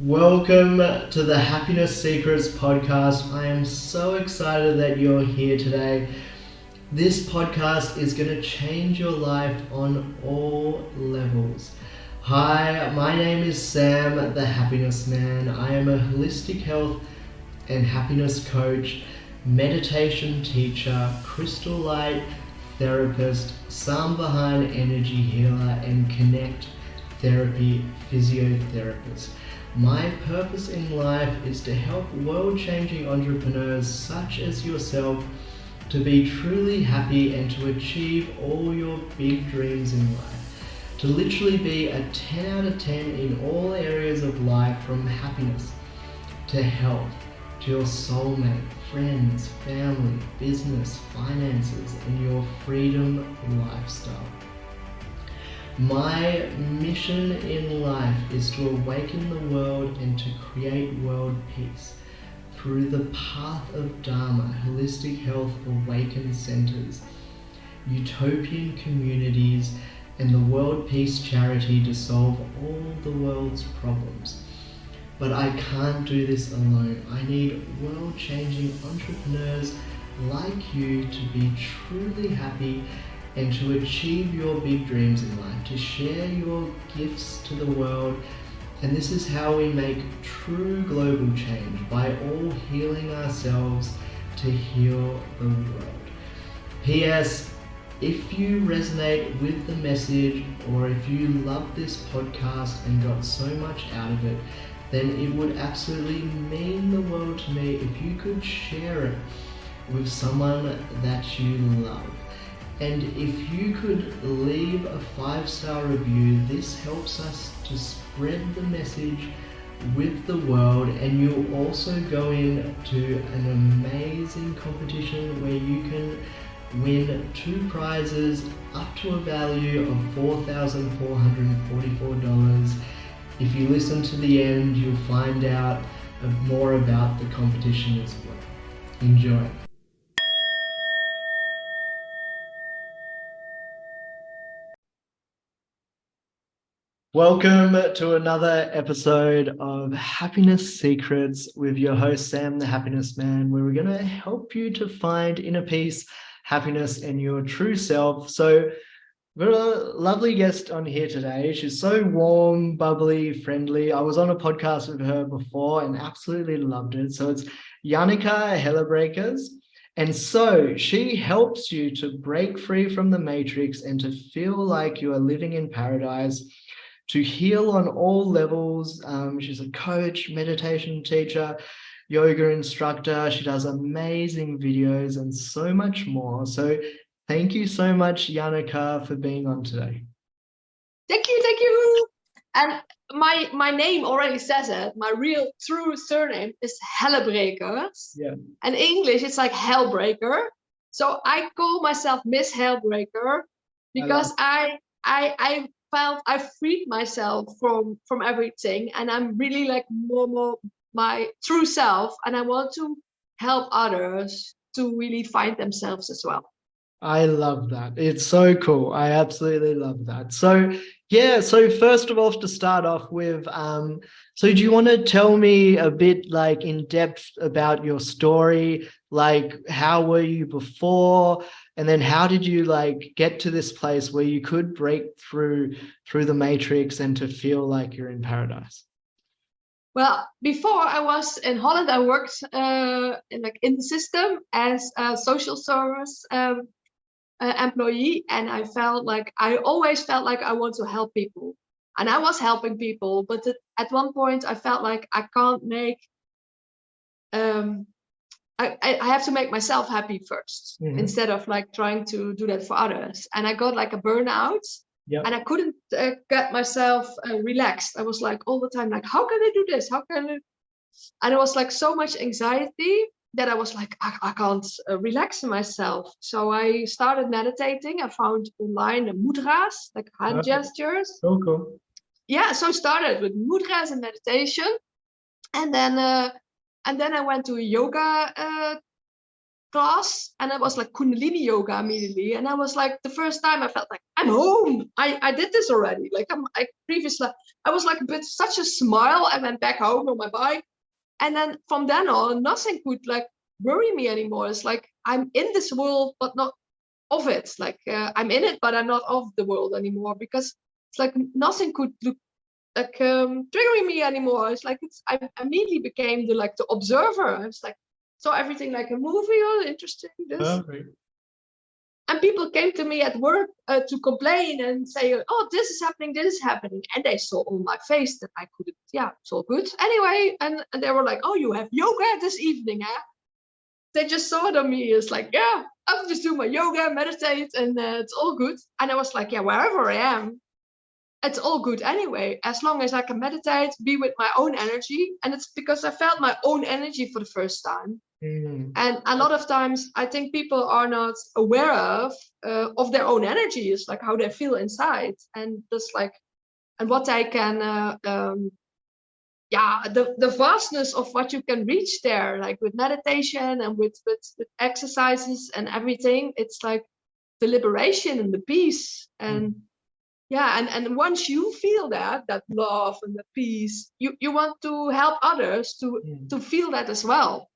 Welcome to the Happiness Secrets podcast. I am so excited that you're here today. This podcast is going to change your life on all levels. Hi, my name is Sam, the Happiness Man. I am a holistic health and happiness coach, meditation teacher, crystal light therapist, Psalm behind energy healer, and connect therapy physiotherapist. My purpose in life is to help world-changing entrepreneurs such as yourself to be truly happy and to achieve all your big dreams in life. To literally be a 10 out of 10 in all areas of life, from happiness to health, to your soulmate, friends, family, business, finances, and your freedom lifestyle. My mission in life is to awaken the world and to create world peace through the path of Dharma, holistic health awakened centers, utopian communities, and the World Peace Charity to solve all the world's problems. But I can't do this alone. I need world-changing entrepreneurs like you to be truly happy and to achieve your big dreams in life, to share your gifts to the world. And this is how we make true global change, by all healing ourselves to heal the world. P.S. If you resonate with the message, or if you love this podcast and got so much out of it, then it would absolutely mean the world to me if you could share it with someone that you love. And if you could leave a 5-star review, this helps us to spread the message with the world. And you'll also go into an amazing competition where you can win 2 prizes up to a value of $4,444. If you listen to the end, you'll find out more about the competition as well. Enjoy. Welcome to another episode of Happiness Secrets with your host, Sam, the Happiness Man, where we're going to help you to find inner peace, happiness, and your true self. So we've got a lovely guest on here today. She's so warm, bubbly, friendly. I was on a podcast with her before and absolutely loved it. So it's Janneke Hellebrekers. And so she helps you to break free from the matrix and to feel like you are living in paradise, to heal on all levels. She's a coach, meditation teacher, yoga instructor. She does amazing videos and so much more. So thank you so much, Janneke, for being on today. Thank you. And my name already says it. My real true surname is Hellebrekers. Yeah. And in English, it's like Hellbreaker. So I call myself Miss Hellbreaker because I felt I freed myself from everything, and I'm really like more my true self, and I want to help others to really find themselves as well. I love that. It's so cool. I absolutely love that. So yeah, so first of all, to start off with, so do you want to tell me a bit like in depth about your story? Like, how were you before? And then how did you like get to this place where you could break through the matrix and to feel like you're in paradise? Well, before I was in Holland, I worked in the system as a social service employee, and I always felt like I want to help people, and I was helping people, but at one point I felt like I can't make I have to make myself happy first, instead of like trying to do that for others. And I got like a burnout. Yep. And I couldn't get myself relaxed. I was like all the time like, how can I do this? How can I? And it was like so much anxiety that I was like, I can't relax myself. So I started meditating. I found online the mudras, like hand gestures. So cool. Yeah, so I started with mudras and meditation. And then I went to a yoga class, and it was like Kundalini yoga immediately. And I was like, the first time I felt like I'm home. I did this already. Like previously, I was like with such a smile. I went back home on my bike, and then from then on, nothing could like worry me anymore. It's like I'm in this world, but not of it. Like I'm in it, but I'm not of the world anymore, because it's like nothing could look like triggering me anymore. It's like I immediately became the observer. I was like, saw everything like a movie. Oh, interesting. This. Perfect. And people came to me at work to complain and say, oh, this is happening, this is happening. And they saw on my face that I couldn't, it's all good. Anyway, and they were like, oh, you have yoga this evening, huh? They just saw it on me. It's like, yeah, I'll just do my yoga, meditate, and it's all good. And I was like, yeah, wherever I am, it's all good anyway, as long as I can meditate, be with my own energy. And it's because I felt my own energy for the first time. And a lot of times I think people are not aware of their own energy. It's like how they feel inside, and just like, and what they can the vastness of what you can reach there, like with meditation and with exercises and everything. It's like the liberation and the peace. And and once you feel that love and the peace, you want to help others to feel that as well.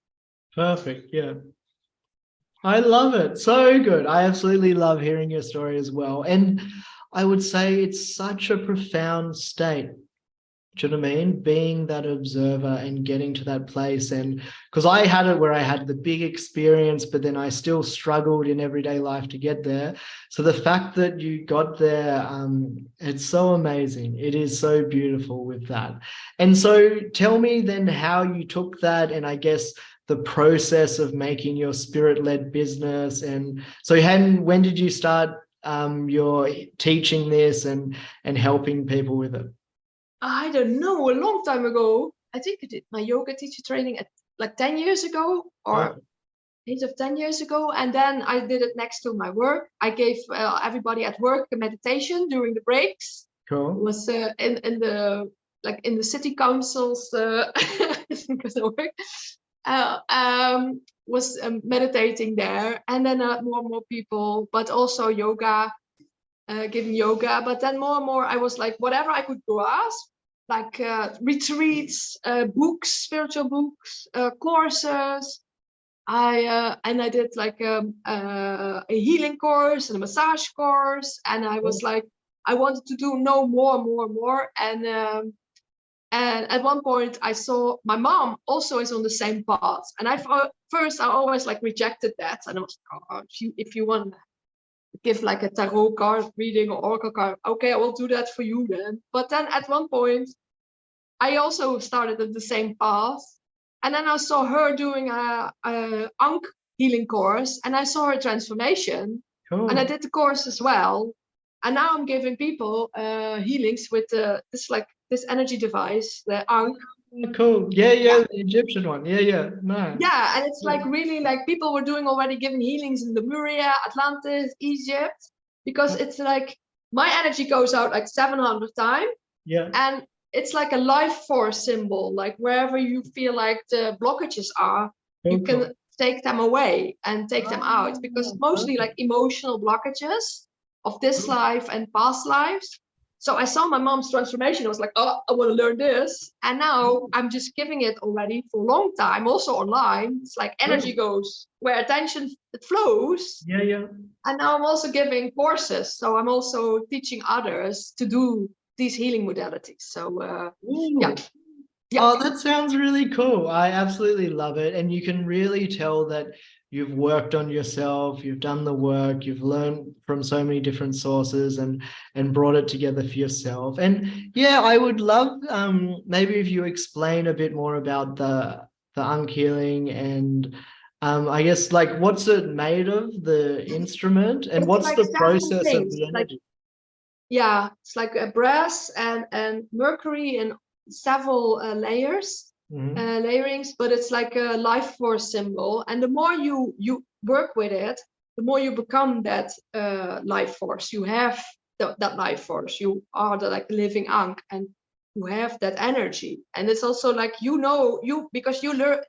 Perfect. Yeah. I love it. So good. I absolutely love hearing your story as well. And I would say it's such a profound state. Do you know what I mean? Being that observer and getting to that place. And because I had it where I had the big experience, but then I still struggled in everyday life to get there. So the fact that you got there, it's so amazing. It is so beautiful with that. And so tell me then how you took that, and I guess the process of making your spirit-led business. And so when did you start your teaching this and helping people with it? I don't know, a long time ago. I think I did my yoga teacher training at like 10 years ago, or 8 of 10 years ago. And then I did it next to my work. I gave everybody at work a meditation during the breaks. Cool. It was in the city councils because I work. Was meditating there, and then more and more people, but also yoga, giving yoga. But then more and more I was like, whatever I could grasp, like retreats, books, spiritual books, courses. I did like a healing course and a massage course, and I was like, I wanted to know more. And at one point I saw my mom also is on the same path. And I always like rejected that. And I was like, oh, if you want to give like a tarot card reading or oracle card, okay, I will do that for you then. But then at one point, I also started at the same path. And then I saw her doing a Ankh healing course, and I saw her transformation. Cool. And I did the course as well. And now I'm giving people healings with this energy device, the Ankh. Cool. Yeah, the Egyptian one. Yeah, nice. Yeah, and it's like really like people were doing already giving healings in Lemuria, Atlantis, Egypt, because it's like my energy goes out like 700 times. Yeah. And it's like a life force symbol, like wherever you feel like the blockages are, you can take them away and take them out, because mostly like emotional blockages of this life and past lives. So I saw my mom's transformation. I was like, oh, I want to learn this. And now I'm just giving it already for a long time, also online. It's like energy goes where attention it flows. Yeah. And now I'm also giving courses. So I'm also teaching others to do these healing modalities. So yeah. Oh, that sounds really cool. I absolutely love it. And you can really tell that you've worked on yourself, you've done the work, you've learned from so many different sources and brought it together for yourself. And yeah, I would love maybe if you explain a bit more about the Ankh healing, and I guess like what's it made of, the instrument, and what's like the process of the energy? It's like a brass and mercury and several layers, layerings, but it's like a life force symbol. And the more you work with it, the more you become that life force. You have that life force. You are like living Ankh, and you have that energy. And it's also like, because you learn,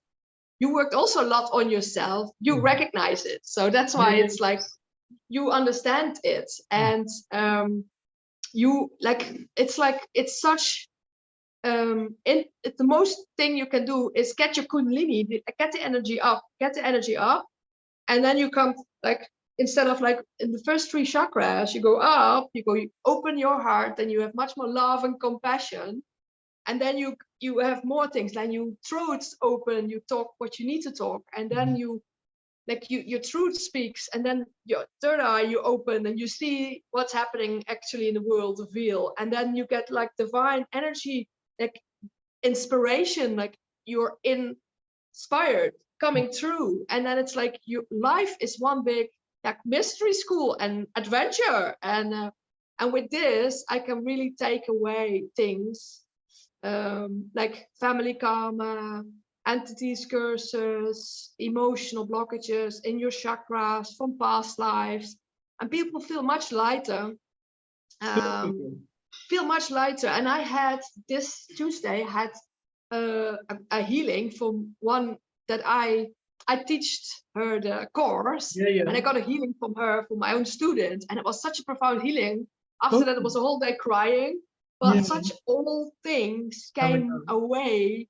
you worked also a lot on yourself. You recognize it. So that's why it's like you understand it. And you like, it's such, the most thing you can do is get your kundalini, get the energy up, and then you come, like, instead of like in the first 3 chakras, you go up, you open your heart, then you have much more love and compassion. And then you have more things, then you throats open, you talk what you need to talk, and then you like your truth speaks, and then your third eye you open and you see what's happening actually in the world of real, and then you get like divine energy, like inspiration, like you're inspired coming through, and then it's like your life is one big like mystery school and adventure, and with this I can really take away things like family karma, entities, curses, emotional blockages in your chakras from past lives, and people feel much lighter. And I had this Tuesday a healing from one that I teached her the course, and I got a healing from her, from my own student, and it was such a profound healing. After that, it was a whole day crying, but such old things came away,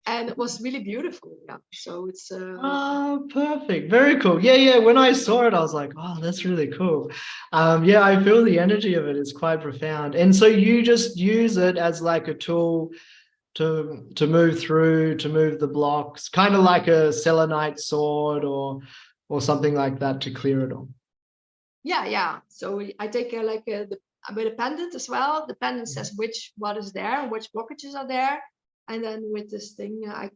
and it was really beautiful. Yeah, so it's perfect, very cool. Yeah, when I saw it I was like, oh, that's really cool. Yeah, I feel the energy of it is quite profound. And so you just use it as like a tool to move through, to move the blocks, kind of like a selenite sword or something like that, to clear it all. Yeah. So I take with a pendant as well. The pendant says what is there, which blockages are there, and then with this thing, it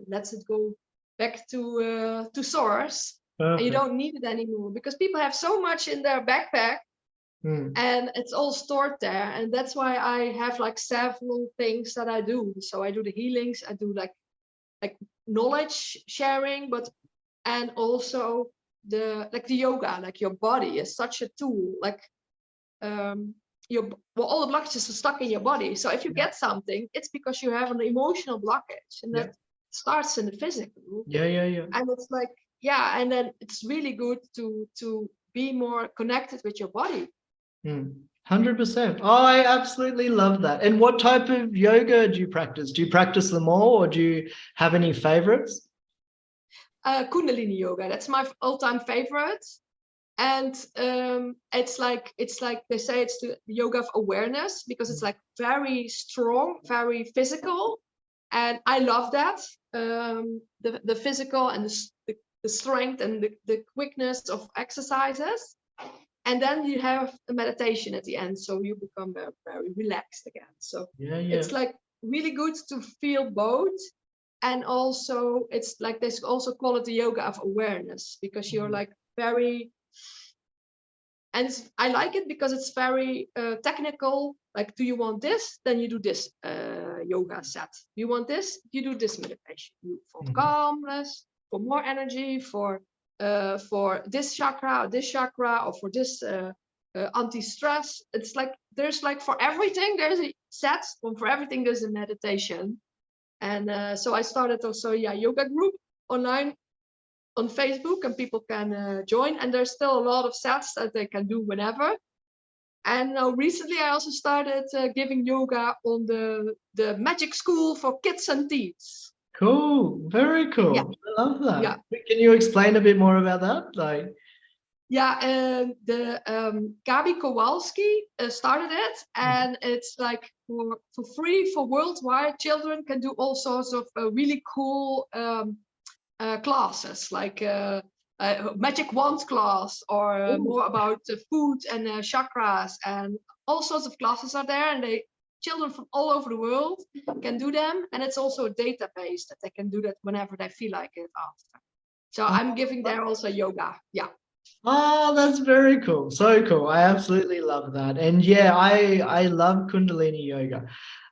lets it go back to source. Perfect. And you don't need it anymore, because people have so much in their backpack, and it's all stored there. And that's why I have like several things that I do. So I do the healings, I do like knowledge sharing, and also the yoga. Like your body is such a tool, like all the blockages are stuck in your body. So if you get something, it's because you have an emotional blockage, and that starts in the physical. And it's like, and then it's really good to be more connected with your body. 100%. Oh, I absolutely love that. And what type of yoga do you practice? Do you practice them all, or do you have any favorites? Kundalini yoga, that's my all-time favorite. And it's like they say, it's the yoga of awareness, because it's like very strong, very physical, and I love that. The physical and the strength and the quickness of exercises, and then you have a meditation at the end, so you become very, very relaxed again. So it's like really good to feel both. And also it's like, they also call it the yoga of awareness, because you're like very, and I like it because it's very technical. Like, do you want this? Then you do this yoga set. Do you want this? You do this meditation. For calmness, for more energy, for this chakra, or for this anti-stress. It's like, there's like for everything there's a set, and for everything there's a meditation. And so I started also yoga group online on Facebook, and people can join, and there's still a lot of sets that they can do whenever. And recently I also started giving yoga on the magic school for kids and teens. Cool, very cool. I love that. Can you explain a bit more about that? Gabi Kowalski started it, and it's like for free, for worldwide. Children can do all sorts of really cool classes, like a magic wand class, or more about food and chakras, and all sorts of classes are there, and children from all over the world can do them. And it's also a database that they can do that whenever they feel like it after. So I'm giving there also yoga. Oh, that's very cool. So cool. I absolutely love that. And I love Kundalini yoga.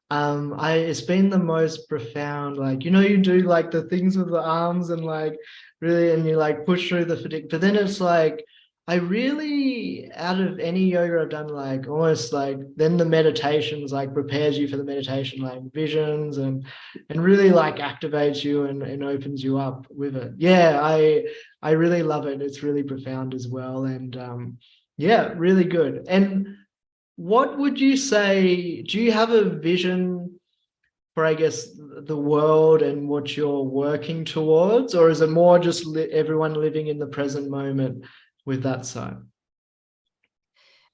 It's been the most profound, like, you do like the things with the arms and like really, and you like push through the fatigue, but then it's like I really, out of any yoga I've done, like almost like then the meditations like prepares you for the meditation, like visions and really like activates you and opens you up with it. Yeah, I really love it. It's really profound as well. And yeah, really good. And what would you say, do you have a vision for, I guess, the world and what you're working towards? Or is it more just everyone living in the present moment with that side?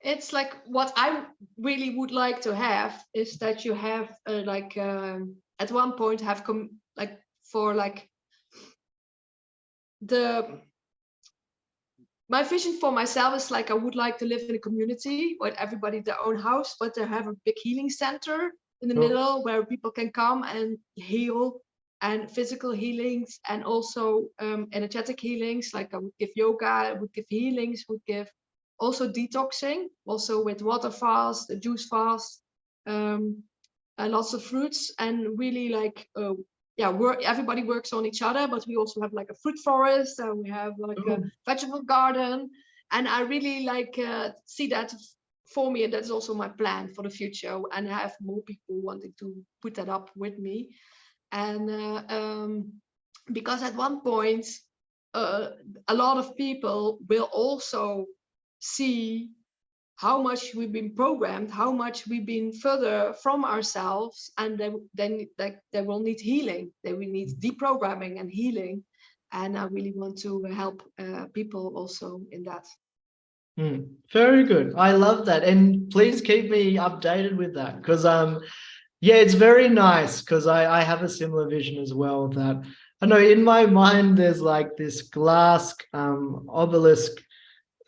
It's like what I really would like to have is that you have at one point have like for like the my vision for myself is like I would like to live in a community with everybody their own house, but they have a big healing center in the middle where people can come and heal, and physical healings and also energetic healings. Like I would give yoga, I would give healings, would give also detoxing, also with water fast, juice fast, and lots of fruits, and really like everybody works on each other, but we also have like a fruit forest, and we have like a vegetable garden, and I really like see that for me, and that's also my plan for the future, and I have more people wanting to put that up with me. And because at one point a lot of people will also see how much we've been programmed, how much we've been further from ourselves, and then they will need healing. They will need deprogramming and healing, and I really want to help people also in that. Very good. I love that, and please keep me updated with that, because yeah, it's very nice, because I have a similar vision as well. That I know in my mind there's like this glass obelisk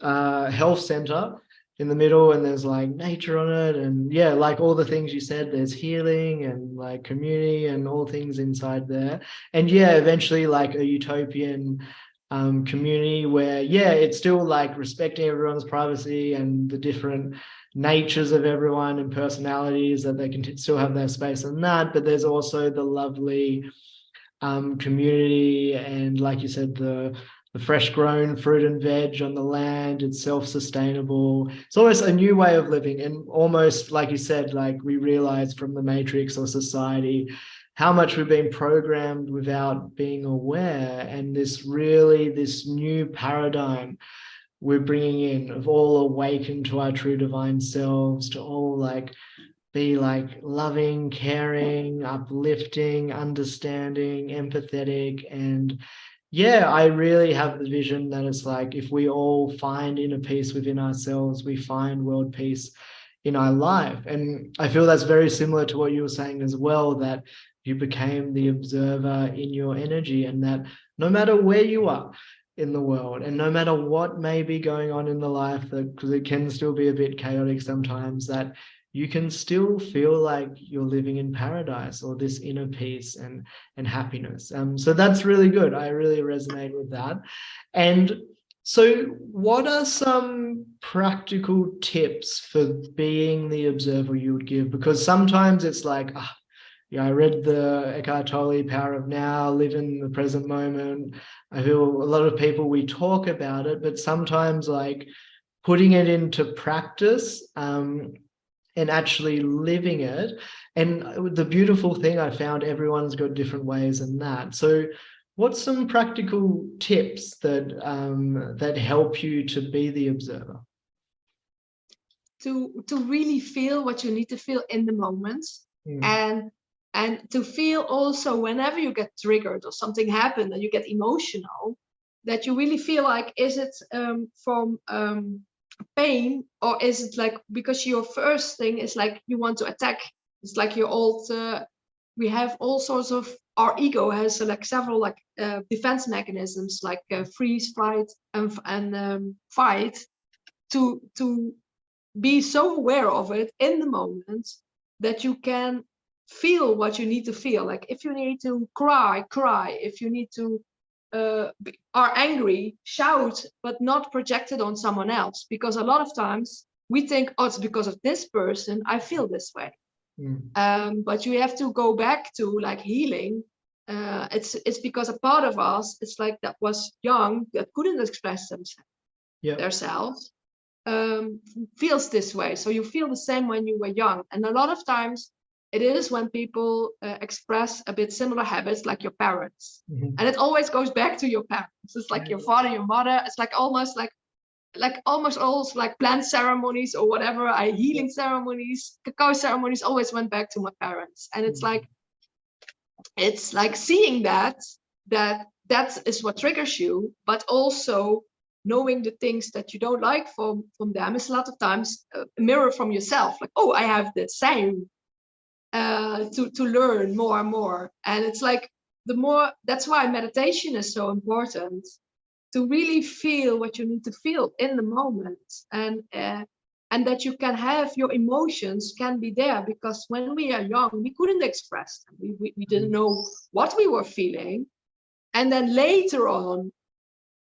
health center in the middle, and there's like nature on it, and yeah, like all the things you said, there's healing and like community and all things inside there. And yeah, eventually like a utopian community where yeah, it's still like respecting everyone's privacy and the different natures of everyone and personalities, that they can still have their space in that, but there's also the lovely community, and like you said, the fresh grown fruit and veg on the land. It's self-sustainable. It's almost a new way of living, and almost like you said, like we realize from the matrix or society how much we've been programmed without being aware, and this new paradigm we're bringing in of all awaken to our true divine selves, to all like be like loving, caring, uplifting, understanding, empathetic. And yeah, I really have the vision that it's like if we all find inner peace within ourselves, we find world peace in our life. And I feel that's very similar to what you were saying as well, that you became the observer in your energy, and that no matter where you are in the world, and no matter what may be going on in the life, that because it can still be a bit chaotic sometimes, that you can still feel like you're living in paradise or this inner peace and happiness. So that's really good. I really resonate with that. And so what are some practical tips for being the observer you would give? Because sometimes it's like, yeah, I read the Eckhart Tolle Power of Now, live in the present moment. I feel a lot of people, we talk about it, but sometimes like putting it into practice, and actually living it. And the beautiful thing I found, everyone's got different ways in that. So what's some practical tips that that help you to be the observer? To really feel what you need to feel in the moment, and to feel also whenever you get triggered or something happened and you get emotional, that you really feel like, is it from pain, or is it like because your first thing is like you want to attack? It's like your old we have all sorts of, our ego has like several like defense mechanisms, like freeze, flight, and fight, to be so aware of it in the moment that you can feel what you need to feel. Like if you need to cry, if you need to are angry, shout, but not project it on someone else, because a lot of times we think, oh, it's because of this person I feel this way. But you have to go back to like healing. It's because a part of us, it's like that was young, that couldn't express themselves, themselves, feels this way. So you feel the same when you were young. And a lot of times it is when people express a bit similar habits, like your parents. And it always goes back to your parents. It's like your father, your mother. It's like almost like plant ceremonies or whatever, healing ceremonies, cacao ceremonies always went back to my parents. And it's like seeing that is what triggers you, but also knowing the things that you don't like from them is a lot of times a mirror from yourself. Like, oh, I have the same, to learn more and more. And it's like that's why meditation is so important, to really feel what you need to feel in the moment, and that you can have your emotions can be there, because when we are young we couldn't express them. We didn't know what we were feeling, and then later on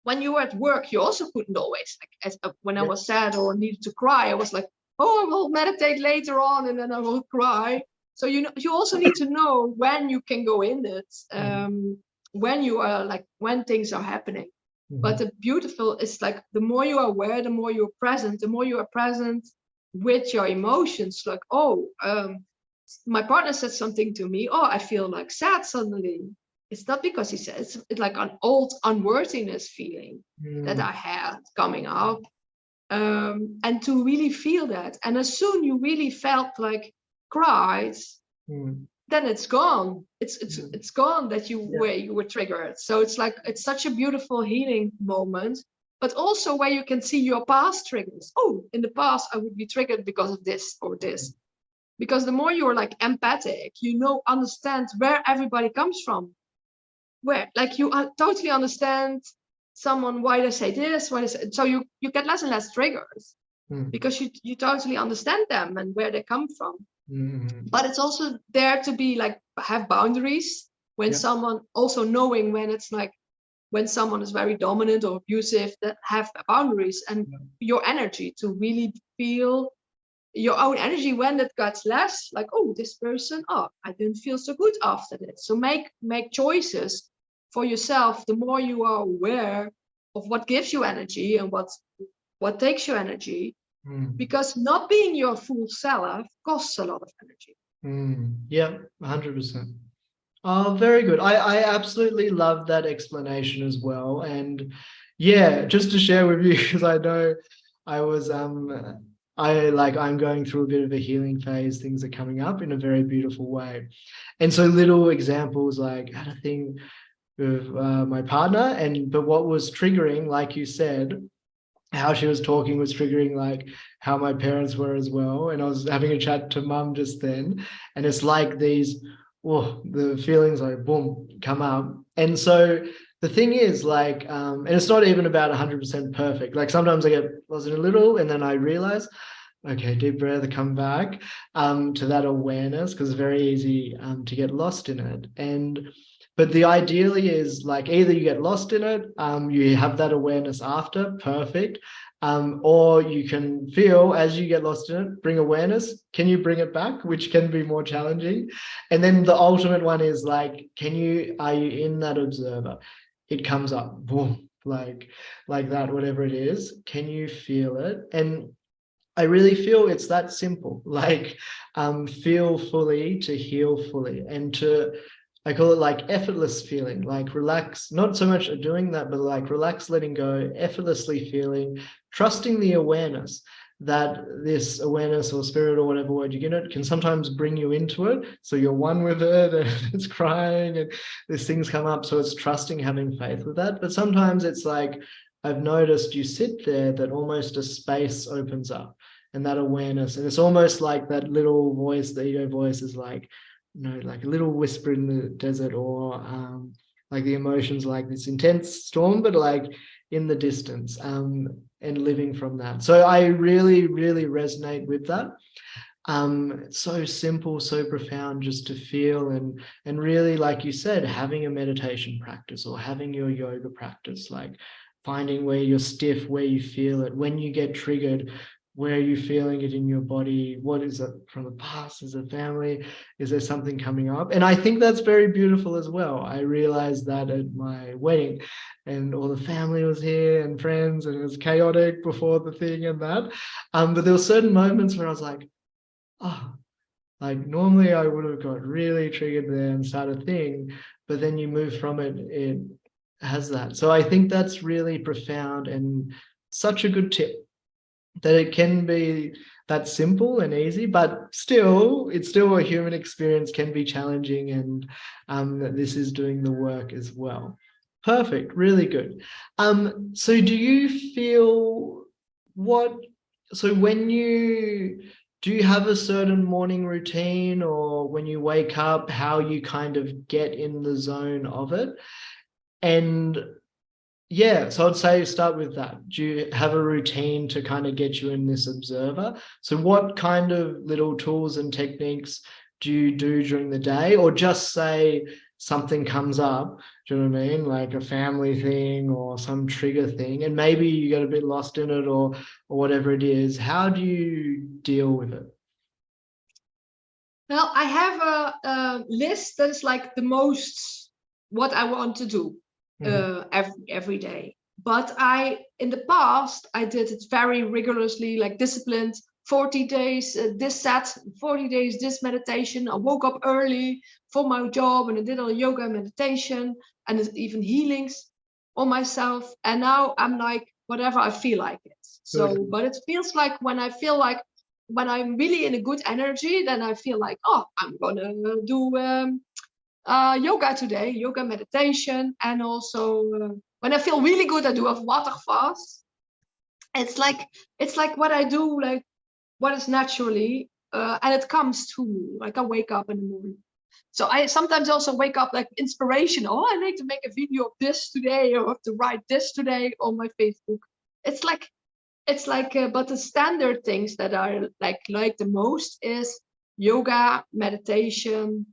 when you were at work you also couldn't always, like when I was sad or needed to cry, I was like, oh, I will meditate later on and then I will cry. So you also need to know when you can go in it, when you are like, when things are happening. But the beautiful is like, the more you are aware, the more you're present, with your emotions. Like, oh, my partner said something to me, oh, I feel like sad suddenly. It's not because he said, it's like an old unworthiness feeling that I had coming up. And to really feel that. And as soon you really felt like cried, then it's gone. It's gone that you were triggered. So it's like, it's such a beautiful healing moment, but also where you can see your past triggers. Oh, in the past I would be triggered because of this or this. Because the more you're like empathic, understand where everybody comes from. Where like you totally understand someone, why they say this, so you get less and less triggers, because you totally understand them and where they come from. But it's also there to be like, have boundaries when someone, also knowing when it's like, when someone is very dominant or abusive, that have boundaries, and your energy to really feel your own energy when it gets less, like, oh, this person, oh, I didn't feel so good after this. So make choices for yourself. The more you are aware of what gives you energy and what takes you energy, because not being your full self costs a lot of energy. Yeah, 100%. Oh, very good. I absolutely love that explanation as well. And yeah, just to share with you, because I know I was I'm going through a bit of a healing phase. Things are coming up in a very beautiful way. And so little examples, like I had a thing with my partner, but what was triggering, like you said, how she was talking was triggering like how my parents were as well. And I was having a chat to mum just then, and it's like these, the feelings like boom come up. And so the thing is like, and it's not even about 100% perfect. Like sometimes I get lost in a little, and then I realize, okay, deep breath, come back to that awareness, because it's very easy to get lost in it. But the ideally is like, either you get lost in it, you have that awareness after, perfect, or you can feel as you get lost in it, bring awareness. Can you bring it back, which can be more challenging? And then the ultimate one is like, are you in that observer? It comes up, boom, like that, whatever it is. Can you feel it? And I really feel it's that simple, like feel fully to heal fully, and I call it like effortless feeling, like relax, not so much doing that, but like relax, letting go, effortlessly feeling, trusting the awareness that this awareness or spirit or whatever word you get it can sometimes bring you into it. So you're one with it and it's crying and these things come up. So it's trusting, having faith with that. But sometimes it's like, I've noticed you sit there, that almost a space opens up, and that awareness, and it's almost like that little voice, the ego voice is like, like a little whisper in the desert, or like the emotions, like this intense storm, but like in the distance, and living from that. So I really, really resonate with that. So simple, so profound, just to feel, and really, like you said, having a meditation practice or having your yoga practice, like finding where you're stiff, where you feel it, when you get triggered, Where are you feeling it in your body? What is it from the past? Is it family? Is there something coming up? And I think that's very beautiful as well. I realized that at my wedding, and all the family was here and friends, and it was chaotic before the thing and that. But there were certain moments where I was like, oh, like normally I would have got really triggered there and started thing, but then you move from it, it has that. So I think that's really profound and such a good tip, that it can be that simple and easy, but still, it's still a human experience, can be challenging, and that this is doing the work as well. Perfect, really good. So do you feel so when do you have a certain morning routine, or when you wake up, how you kind of get in the zone of it? And yeah, so I'd say start with that. Do you have a routine to kind of get you in this observer? So what kind of little tools and techniques do you do during the day, or just say something comes up, do you know what I mean? Like a family thing or some trigger thing, and maybe you get a bit lost in it, or whatever it is. How do you deal with it? Well, I have a list that is like the most what I want to do every day. But in the past, I did it very rigorously, like disciplined. 40 days this set, 40 days this meditation. I woke up early for my job, and I did all yoga and meditation, and even healings on myself. And now I'm like, whatever I feel like it. So, but it feels like when I'm really in a good energy, then I feel like, oh, I'm gonna do yoga today, yoga meditation. And also when I feel really good, I do a water fast. It's like what I do, like what is naturally, and it comes to me, like I wake up in the morning. So I sometimes also wake up like inspiration. Oh, I need to make a video of this today, or have to write this today on my Facebook. It's like, but the standard things that I like the most is yoga, meditation,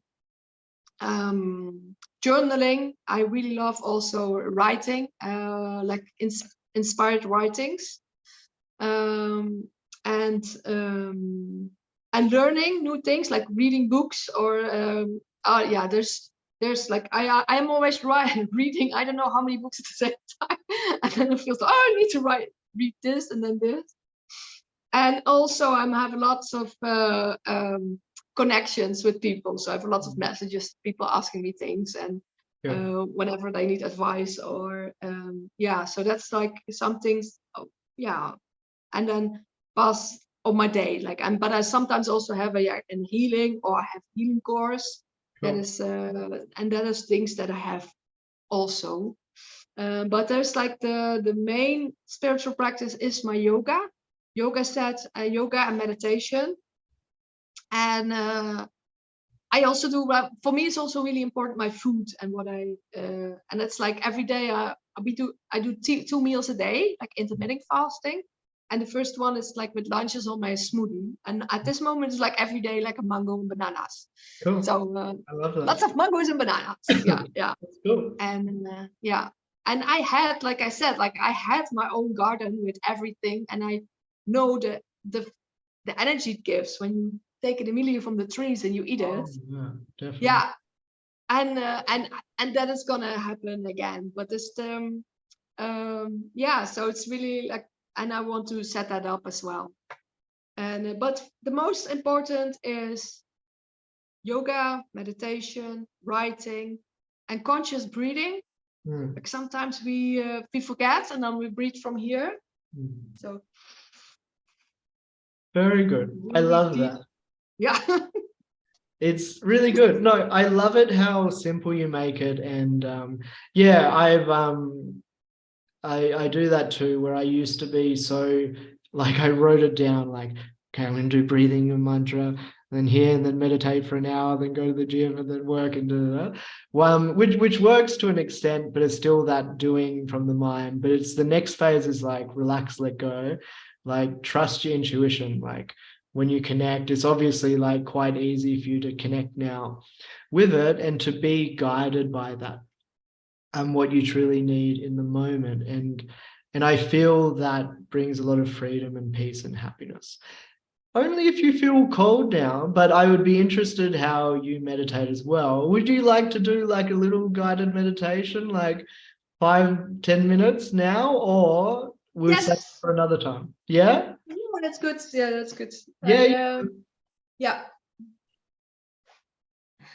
journaling. I really love also writing, like inspired writings, and learning new things, like reading books, or yeah, there's like I'm always reading I don't know how many books at the same time, and then it feels like, oh, I need to read this and then this. And also I have lots of connections with people, so I have lots of messages, people asking me things, and whenever they need advice, or yeah, so that's like some things. Yeah, and then pass on my day, like, but I sometimes also have a healing, or I have healing course. That is and that is things that I have also. But there's like the main spiritual practice is my yoga set, yoga and meditation. And I also do, for me it's also really important, my food, and what I and it's like every day I do 2 meals a day, like intermittent fasting. And the first one is like with lunches on my smoothie, and at this moment it's like every day, like a mango and bananas. Cool. So I love that. Lots of mangoes and bananas. Yeah. That's cool. And yeah, and I had, like I said, like I had my own garden with everything, and I know the energy it gives when you take it immediately from the trees and you eat it. Yeah, definitely. Yeah, and that is gonna happen again. But it's yeah, so it's really like, and I want to set that up as well. And but the most important is yoga, meditation, writing, and conscious breathing. Like sometimes we forget, and then we breathe from here. So very good. I love that. Yeah. It's really good. No, I love it how simple you make it. And yeah, I do that too, where I used to be so, like, I wrote it down, like, okay, I'm going to do breathing and mantra, then here, and then meditate for an hour, then go to the gym, and then work, and do that. Which works to an extent, but it's still that doing from the mind. But it's the next phase is like relax, let go, like trust your intuition. Like when you connect, it's obviously like quite easy for you to connect now with it, and to be guided by that, and what you truly need in the moment. And And I feel that brings a lot of freedom and peace and happiness. Only if you feel cold now, but I would be interested how you meditate as well. Would you like to do like a little guided meditation, like 5-10 minutes now, or we'll save it for another time? Yeah? Yeah, that's good. Yeah, that's good. Yeah. Yeah.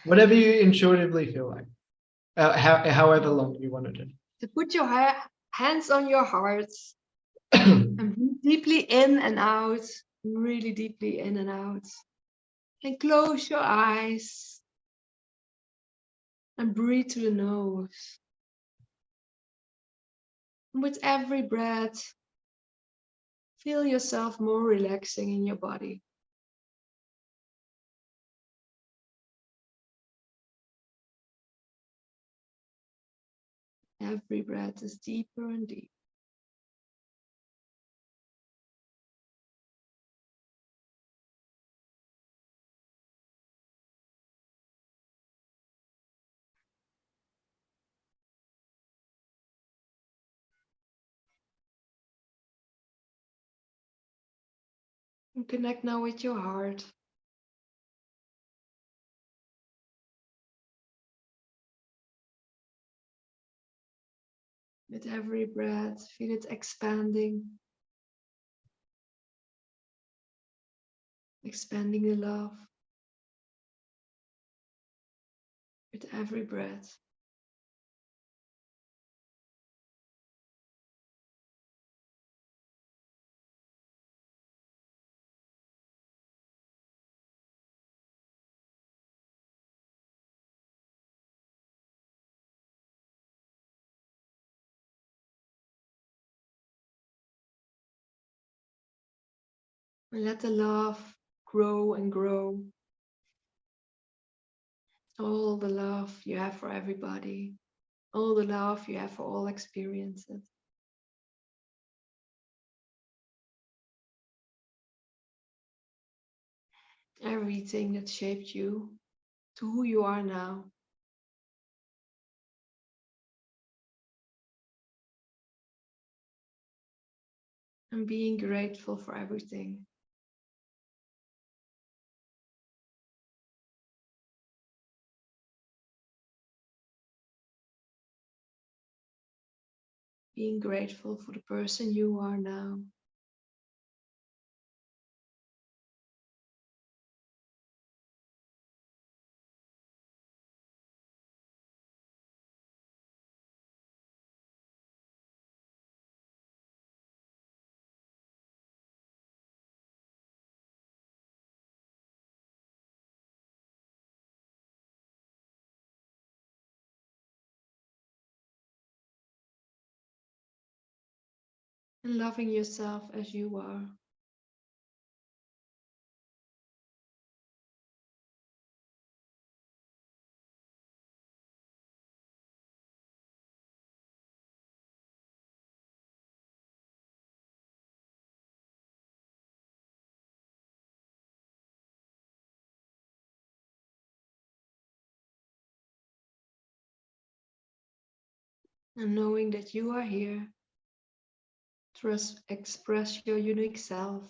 Whatever you intuitively feel like, however long you want to do. To put your hands on your heart and breathe deeply in and out, really deeply in and out. And close your eyes and breathe to the nose. And with every breath, feel yourself more relaxing in your body. Every breath is deeper and deeper. And connect now with your heart. With every breath, feel it expanding. Expanding the love. With every breath. And let the love grow and grow. All the love you have for everybody. All the love you have for all experiences. Everything that shaped you to who you are now. And being grateful for everything. Being grateful for the person you are now. And loving yourself as you are. And knowing that you are here to express your unique self.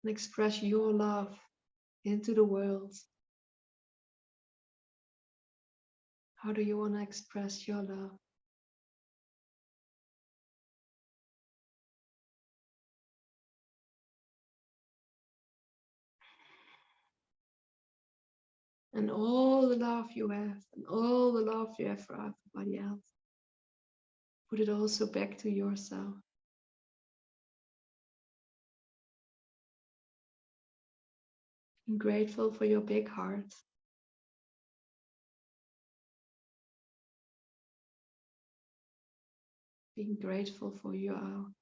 And express your love into the world. How do you want to express your love? And all the love you have, and all the love you have for everybody else, put it also back to yourself. Being grateful for your big heart. Being grateful for your own.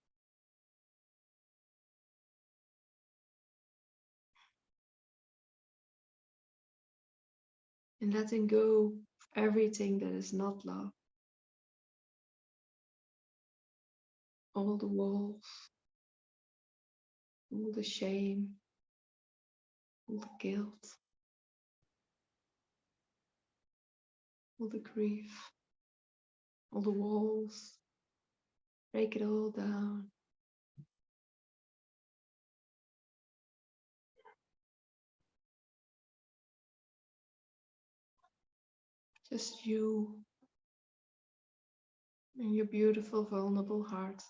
And letting go of everything that is not love. All the walls, all the shame, all the guilt, all the grief. all the walls. Break it all down. Just you and your beautiful, vulnerable heart.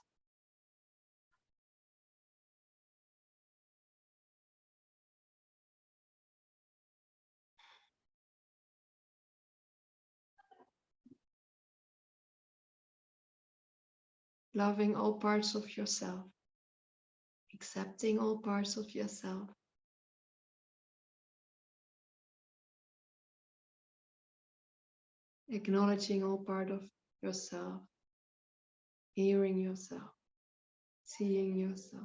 Loving all parts of yourself. Accepting all parts of yourself. Acknowledging all part of yourself. Hearing yourself. Seeing yourself.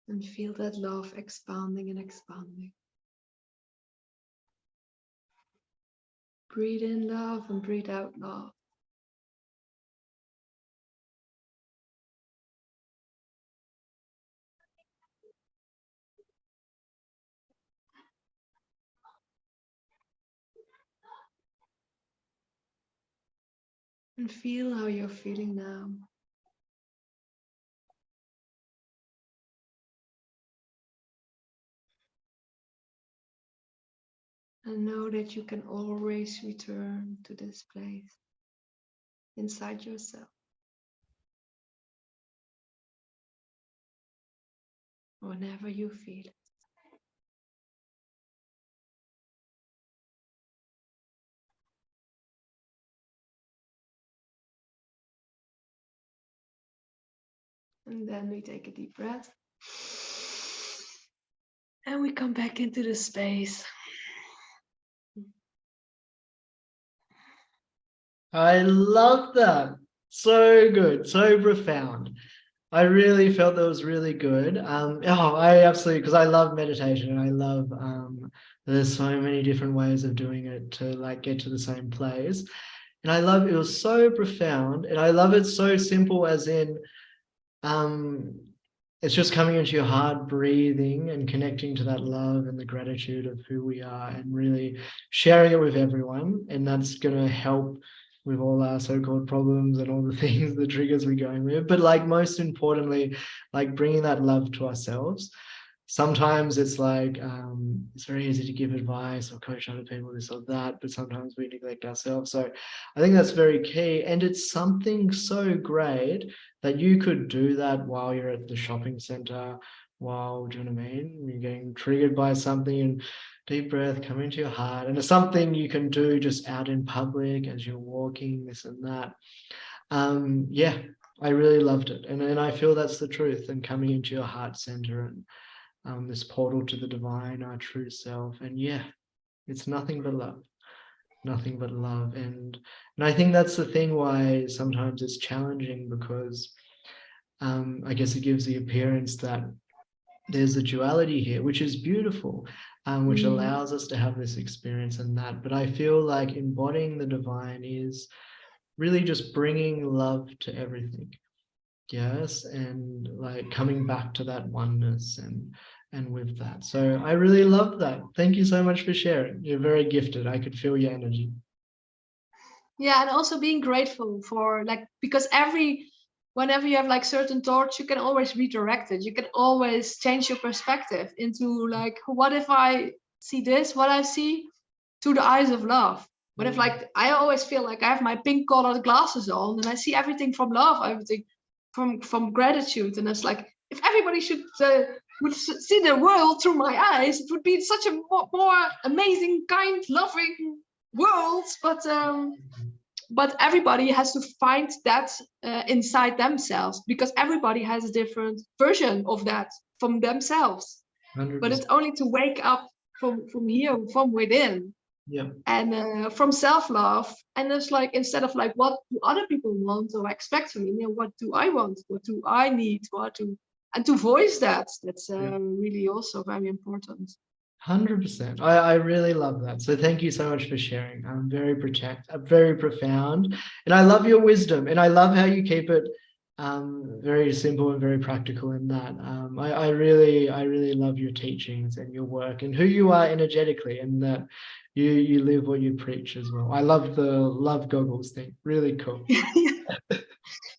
And feel that love expanding and expanding. Breathe in love and breathe out love. And feel how you're feeling now. And know that you can always return to this place inside yourself. Whenever you feel it. And then we take a deep breath. And we come back into the space. I love that. So good, so profound. I really felt that was really good. I absolutely, because I love meditation and I love there's so many different ways of doing it to like get to the same place. And I love it was so profound, and I love it so simple, as in it's just coming into your heart, breathing and connecting to that love and the gratitude of who we are, and really sharing it with everyone. And that's going to help with all our so-called problems and all the things, the triggers we're going with. But like most importantly, like bringing that love to ourselves. Sometimes it's like it's very easy to give advice or coach other people, this or that, but sometimes we neglect ourselves. So I think that's very key, and it's something so great that you could do that while you're at the shopping center, while, do you know what I mean? You're getting triggered by something, and deep breath, come into your heart. And it's something you can do just out in public as you're walking, this and that. Yeah, I really loved it. And I feel that's the truth, and coming into your heart center and this portal to the divine, our true self. And yeah, it's nothing but love. Nothing but love. And I think that's the thing why sometimes it's challenging, because I guess it gives the appearance that there's a duality here, which is beautiful, which allows us to have this experience and that. But I feel like embodying the divine is really just bringing love to everything. Yes, and like coming back to that oneness and with that. So I really love that. Thank you so much for sharing. You're very gifted. I could feel your energy. Yeah, and also being grateful for like, because whenever you have like certain thoughts, you can always redirect it. You can always change your perspective into like, what if I see this, what I see through the eyes of love? What if like, I always feel like I have my pink colored glasses on and I see everything from love, everything from gratitude. And it's like, if everybody would see the world through my eyes, it would be such a more amazing, kind, loving world. But everybody has to find that inside themselves, because everybody has a different version of that from themselves. 100%. But it's only to wake up from here, from within. Yeah. And from self-love. And it's like, instead of like, what do other people want or expect from me? You know, what do I want? What do I need? And to voice that's really also very important. 100%. I really love that. So thank you so much for sharing. Very profound, and I love your wisdom, and I love how you keep it Very simple and very practical in that. I really love your teachings and your work and who you are energetically, and that you live what you preach as well. I love the love goggles thing. Really cool.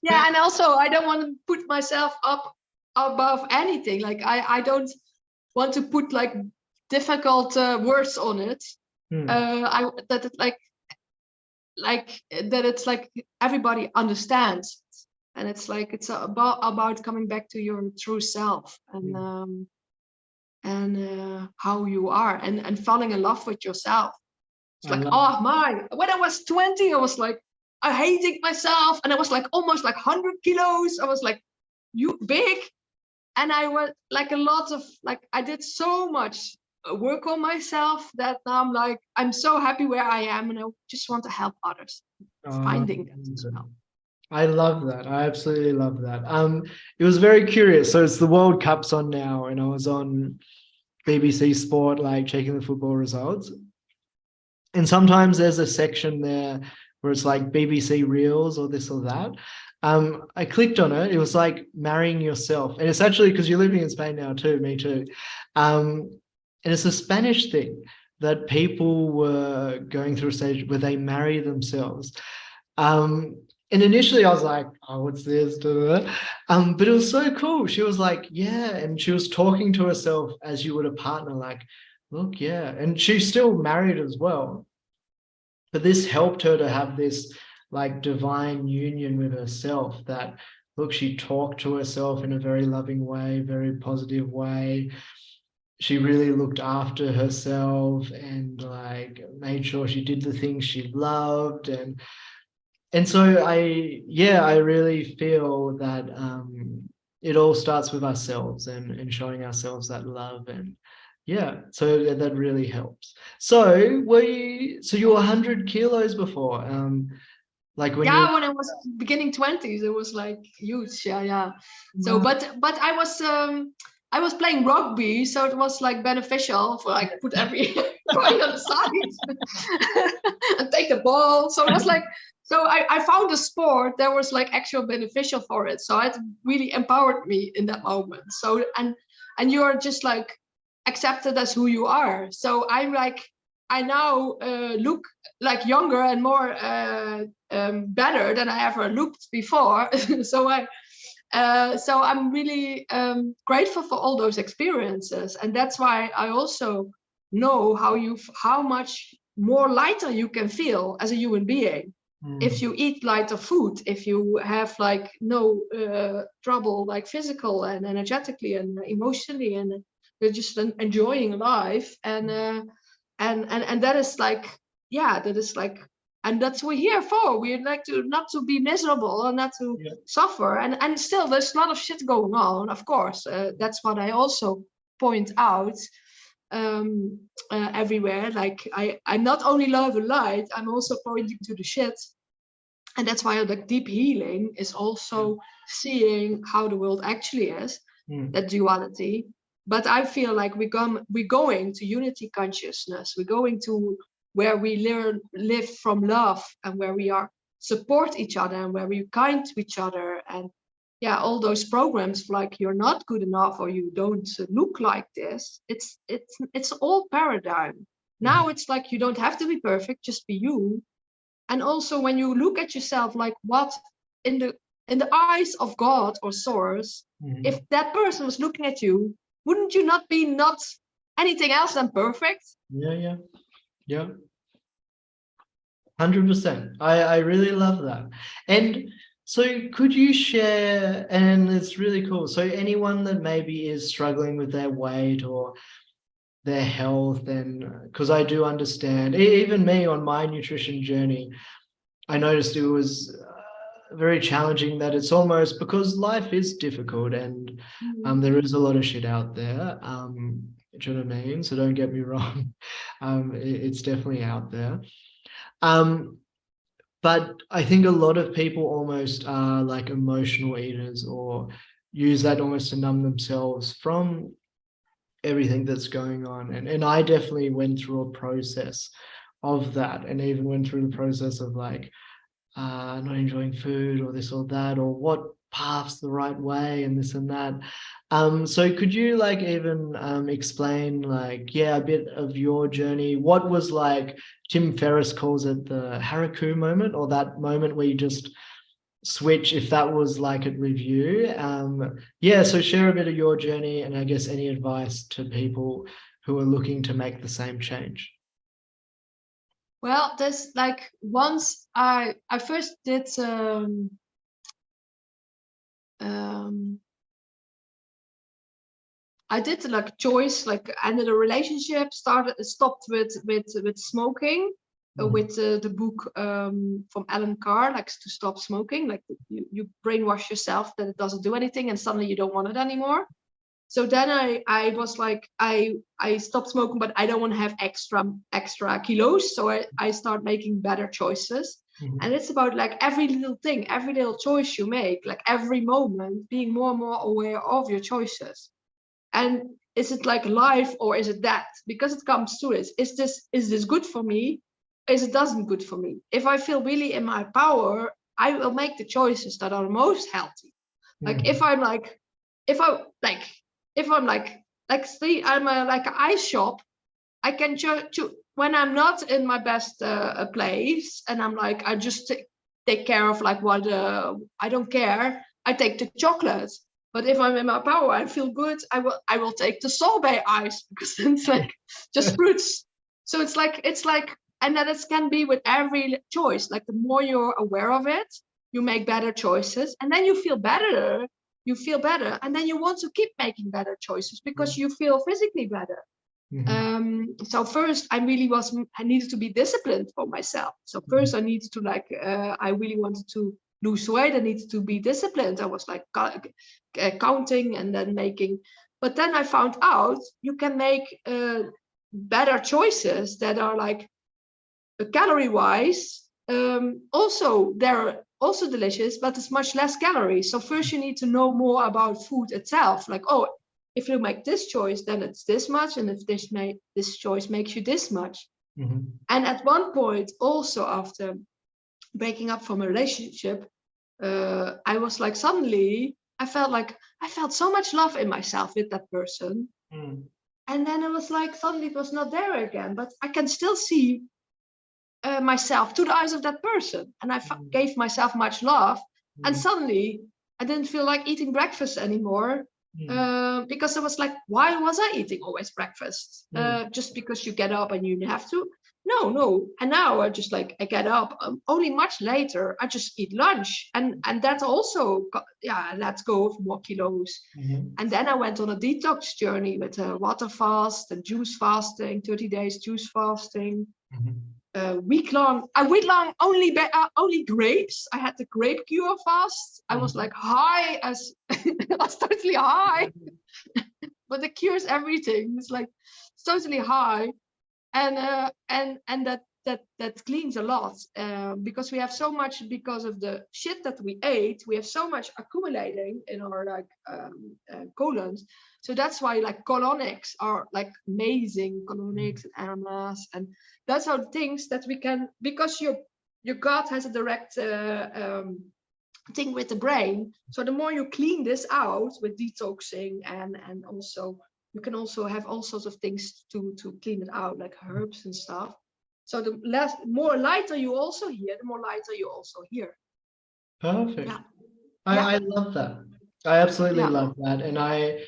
Yeah, and also I don't want to put myself up above anything. Like I don't want to put like difficult words on it. I that it like that it's like everybody understands, and it's like it's about coming back to your true self and how you are and falling in love with yourself. It's like, oh my, when I was 20, I was like I hating myself, and I was like almost like 100 kilos. I was like you big, and I was like a lot of like I did so much work on myself that now I'm like I'm so happy where I am, and I just want to help others finding that as well. I love that. I absolutely love that. It was very curious. So it's the World Cup's on now, and I was on BBC Sport, like checking the football results. And sometimes there's a section there where it's like BBC Reels or this or that. I clicked on it. It was like marrying yourself. And it's actually because you're living in Spain now too, me too. And it's a Spanish thing that people were going through a stage where they marry themselves. And initially I was like, oh, what's this? But it was so cool. She was like, yeah. And she was talking to herself as you would a partner, like, look, yeah. And she's still married as well. But this helped her to have this like divine union with herself, that, look, she talked to herself in a very loving way, very positive way. She really looked after herself and like made sure she did the things she loved. And so I really feel that it all starts with ourselves and showing ourselves that love. And yeah, so that really helps. So you were 100 kilos before, like when I was beginning 20s, it was like huge. Yeah. So but I was playing rugby, so it was like beneficial for like put every going on the side and take the ball. So it was like, so I found a sport that was like actual beneficial for it. So it really empowered me in that moment. So and you're just like accepted as who you are. So I'm like I now look like younger and more better than I ever looked before. So I'm really grateful for all those experiences, and that's why I also know how much more lighter you can feel as a human being if you eat lighter food, if you have like no trouble like physical and energetically and emotionally, and you're just enjoying life and that is like that is like, and that's what we're here for. We're like to not to be miserable and not to suffer, and still there's a lot of shit going on, of course. That's what I also point out everywhere. Like I not only love the light, I'm also pointing to the shit. And that's why like deep healing is also seeing how the world actually is, that duality. But I feel like we're going to unity consciousness. We're going to where we live from love, and where we are support each other, and where we're kind to each other. And all those programs like you're not good enough or you don't look like this. It's all paradigm. Now it's like you don't have to be perfect, just be you. And also when you look at yourself, like what in the eyes of God or source, if that person was looking at you, wouldn't you not be anything else than perfect? Yeah. 100%. I really love that. And so could you share, and it's really cool, so anyone that maybe is struggling with their weight or their health, and because I do understand, even me on my nutrition journey, I noticed it was very challenging, that it's almost because life is difficult and there is a lot of shit out there. Do you know what I mean? So don't get me wrong. It's definitely out there. But I think a lot of people almost are like emotional eaters, or use that almost to numb themselves from everything that's going on. And I definitely went through a process of that, and even went through the process of like not enjoying food or this or that, or what path's the right way and this and that. So could you like even explain like, yeah, a bit of your journey? What was like, Tim Ferriss calls it the Haraku moment, or that moment where you just switch, if that was like a review. Yeah, so share a bit of your journey and I guess any advice to people who are looking to make the same change. Well, there's like once I first did I did like choice, like ended a relationship, stopped with smoking, with the book from Alan Carr, like to stop smoking. Like you brainwash yourself that it doesn't do anything, and suddenly you don't want it anymore. So then I was like, I stopped smoking, but I don't want to have extra kilos. So I start making better choices. And it's about like every little thing, every little choice you make, like every moment, being more and more aware of your choices. And is it like life or is it that? Because it comes to it. Is this good for me? Is it doesn't good for me? If I feel really in my power, I will make the choices that are most healthy. Like if I'm like see, I'm like an ice shop, I can choose when I'm not in my best place, and I'm like, I just take care of like what I don't care. I take the chocolate. But if I'm in my power, I feel good. I will take the sorbet ice because it's like just fruits. So it's like, and that it can be with every choice. Like the more you're aware of it, you make better choices, and then you feel better. You feel better, and then you want to keep making better choices because you feel physically better. So first I needed to be disciplined for myself. So first I needed to like, I really wanted to lose weight. I needed to be disciplined. I was like counting and then making, but then I found out you can make better choices that are like calorie wise. Also, they're also delicious, but it's much less calories. So first you need to know more about food itself. Like, oh, if you make this choice, then it's this much. And if this choice makes you this much. And at one point also, after breaking up from a relationship, I was like, suddenly I felt so much love in myself with that person. And then it was like, suddenly it was not there again, but I can still see myself to the eyes of that person. And I gave myself much love. And suddenly I didn't feel like eating breakfast anymore. Because I was like, why was I eating always breakfast? Just because you get up and you have to? No. And now I just like, I get up only much later. I just eat lunch. And that also, let's go with more kilos. And then I went on a detox journey with a water fast and juice fasting, 30 days juice fasting. Week long only grapes. I had the grape cure fast. I was like high as I was totally high. But it cures everything. It's like it's totally high. And that cleans a lot, because we have so much, because of the shit that we ate, we have so much accumulating in our like colons. So that's why like colonics are like amazing, colonics and aromas, and that's how things that we can, because your gut has a direct thing with the brain. So the more you clean this out with detoxing, and also you can also have all sorts of things to clean it out, like herbs and stuff. So the more lighter you also hear, the more lighter you also hear. Perfect. Yeah. I love that. I absolutely love that. And I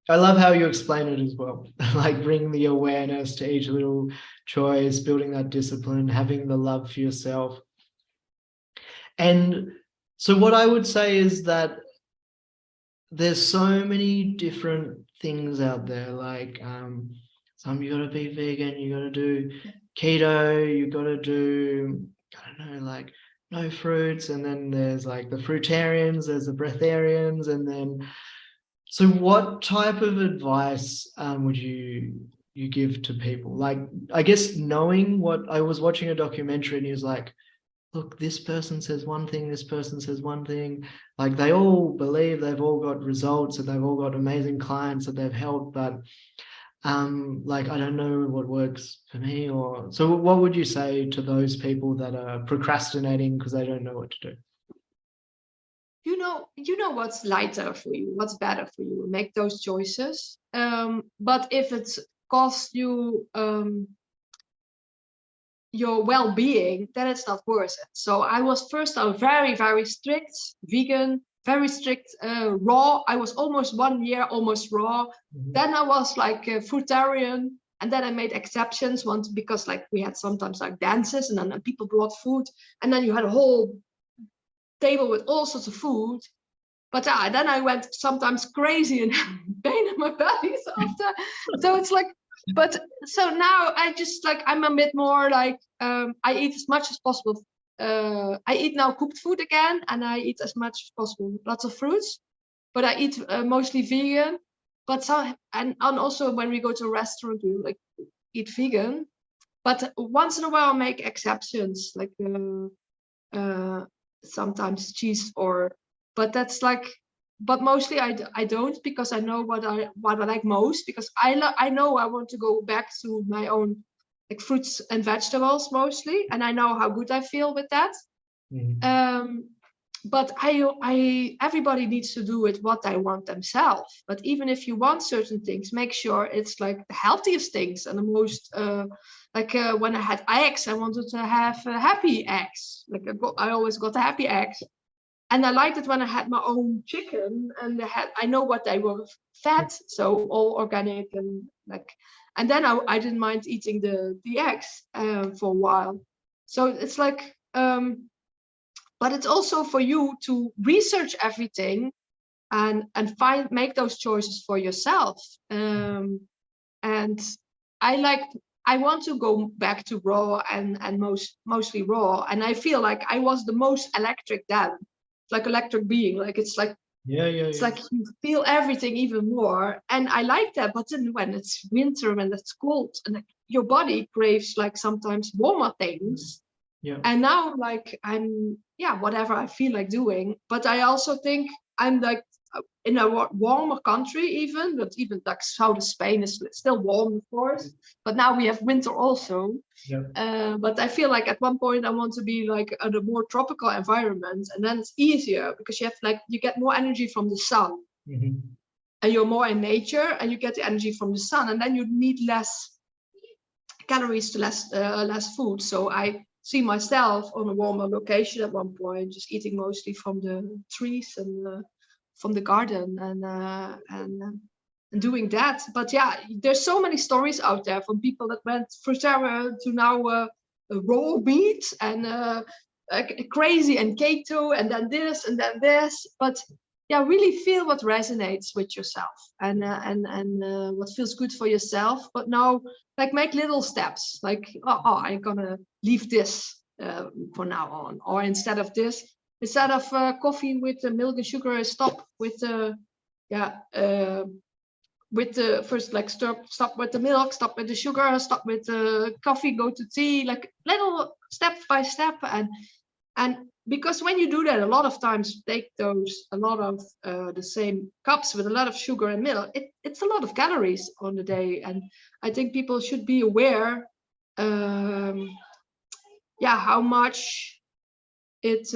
love how you explain it as well. Like bring the awareness to each little choice, building that discipline, having the love for yourself. And so what I would say is that there's so many different things out there. Like some you got to be vegan, you got to do keto, you got to do, I don't know, like no fruits. And then there's like the fruitarians, there's the breatharians. And then, so what type of advice would you give to people? Like, I guess knowing what, I was watching a documentary and he was like, look, this person says one thing, this person says one thing. Like they all believe they've all got results and they've all got amazing clients that they've helped. But like, I don't know what works for me. Or so what would you say to those people that are procrastinating because they don't know what to do? You know what's lighter for you, what's better for you. Make those choices. But if it's cost you your well-being, then it's not worth it. So I was first a very, very strict vegan, very strict raw. I was almost 1 year almost raw. Then I was like a fruitarian, and then I made exceptions once because like we had sometimes like dances, and then people brought food, and then you had a whole table with all sorts of food. But then I went sometimes crazy and pain in my belly after. So it's like, but so now I just like, I'm a bit more like, I eat as much as possible. I eat now cooked food again, and I eat as much as possible. Lots of fruits, but I eat mostly vegan. But so, and also when we go to a restaurant, we like eat vegan. But once in a while, I make exceptions, like sometimes cheese but that's like, but mostly I don't, because I know what I like most, because I know I want to go back to my own like fruits and vegetables mostly, and I know how good I feel with that. But everybody needs to do it what they want themselves. But even if you want certain things, make sure it's like the healthiest things and the most when I had eggs, I wanted to have happy eggs. Like I always got happy eggs. And I liked it when I had my own chicken, and I know what they were fed, so all organic and like. And then I didn't mind eating the eggs for a while. So it's like, but it's also for you to research everything and make those choices for yourself. And I want to go back to raw and mostly raw. And I feel like I was the most electric then. Like electric being, like it's like like you feel everything even more, and I like that. But then when it's winter and it's cold, and like, your body craves like sometimes warmer things. And now like I'm whatever I feel like doing. But I also think I'm like in a warmer country, even, but even like south of Spain is still warm, of course, but now we have winter also. But I feel like at one point I want to be like at a more tropical environment, and then it's easier because you get more energy from the sun. And you're more in nature, and you get the energy from the sun, and then you need less calories to less food. So I see myself on a warmer location at one point, just eating mostly from the trees and from the garden and doing that. But yeah, there's so many stories out there from people that went fruitarian to now raw meat and crazy and keto and then this and then this. But yeah, really feel what resonates with yourself and what feels good for yourself. But now, like, make little steps. Like, I'm gonna leave this for now on, or instead of coffee with milk and sugar, I stop with the first, like, stop with the milk, stop with the sugar, stop with the coffee, go to tea, like little step by step. And because when you do that, a lot of times take a lot of the same cups with a lot of sugar and milk, it's a lot of calories on the day. And I think people should be aware how much it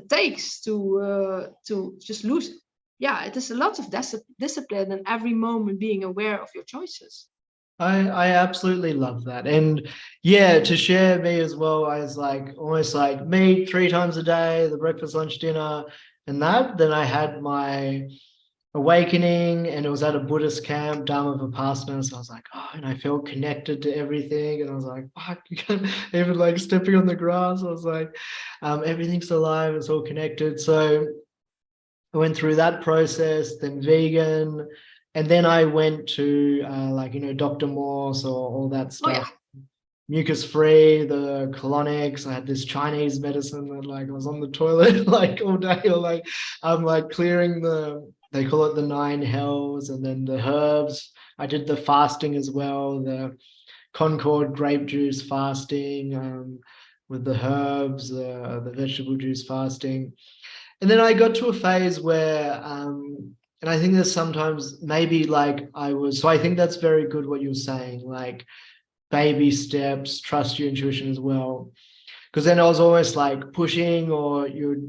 takes to just lose. It is a lot of discipline, and every moment being aware of your choices. I absolutely love that. And to share me as well, I was like almost like meat 3 times a day, the breakfast, lunch, dinner, and that. Then I had my awakening, and it was at a Buddhist camp, Dharma Vipassana. So I was like, and I felt connected to everything. And I was like, fuck, even like stepping on the grass, I was like, everything's alive, it's all connected. So I went through that process, then vegan, and then I went to Dr. Morse or all that stuff. Mucus free, the colonics. I had this Chinese medicine that like I was on the toilet like all day, or like I'm like clearing they call it the 9 hells, and then the herbs. I did the fasting as well, the Concord grape juice fasting, with the herbs, the vegetable juice fasting. And then I got to a phase where And I think that sometimes maybe like so I think that's very good what you're saying, like baby steps, trust your intuition as well. Because then I was always like pushing, or you're